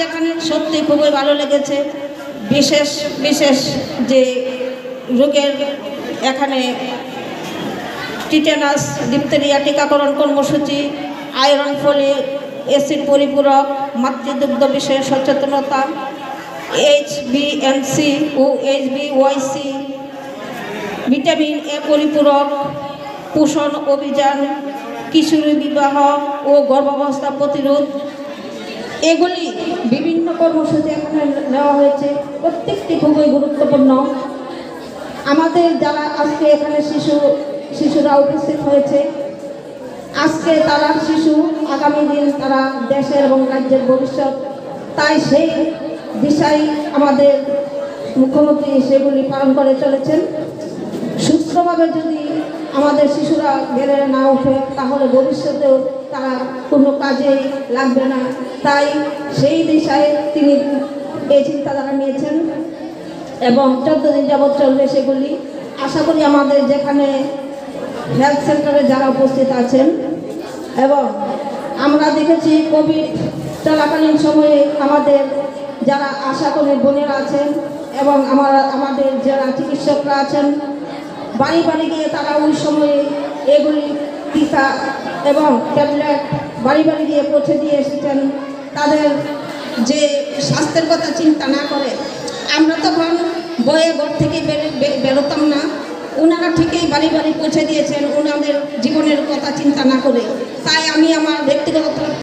এখানে সত্যি খুবই ভালো লেগেছে। বিশেষ বিশেষ যে রোগের এখানে টিটেনাস ডিপথেরিয়া টিকাকরণ কর্মসূচি, আয়রন ফলিক অ্যাসিড পরিপূরক, মাতৃদুগ্ধ বিষয়ে সচেতনতা, HbNc ও HbYc, ভিটামিন এ পরিপূরক, পোষণ অভিযান, কিশোরী বিবাহ ও গর্ভাবস্থা প্রতিরোধ, এগুলি বিভিন্ন কর্মসূচি এখানে নেওয়া হয়েছে। প্রত্যেকটি খুবই গুরুত্বপূর্ণ। আমাদের যারা আজকে এখানে শিশুরা উপস্থিত হয়েছে, আজকে তারা শিশু, আগামী দিন তারা দেশের এবং রাজ্যের ভবিষ্যৎ। তাই সেই দিশায় আমাদের মুখ্যমন্ত্রী সেগুলি পালন করে চলেছেন। সুস্থভাবে যদি আমাদের শিশুরা বেড়ে না ওঠে তাহলে ভবিষ্যতেও তারা কোনো কাজে লাগবে না। তাই সেই দিশায় তিনি এই চিন্তাধারা নিয়েছেন এবং 14 দিন যাবৎ চলবে সেগুলি। আশা করি আমাদের যেখানে হেলথ সেন্টারে যারা উপস্থিত আছেন, এবং আমরা দেখেছি কোভিড চলাকালীন সময়ে আমাদের যারা আশাকর্মী বোনেরা আছেন এবং আমাদের যারা চিকিৎসকরা আছেন, বাড়ি বাড়ি গিয়ে তারা ওই সময়ে এগুলি টিকা এবং ট্যাবলেট বাড়ি বাড়ি গিয়ে পৌঁছে দিয়ে এসেছেন। তাদের যে স্বাস্থ্যের কথা চিন্তা না করে, আমরা তখন বয়ে ঘর থেকে বেরোতাম না, ওনারা ঠিকই বাড়ি বাড়ি পৌঁছে দিয়েছেন ওনাদের জীবনের কথা চিন্তা না করে। তাই আমি আমার ব্যক্তিগত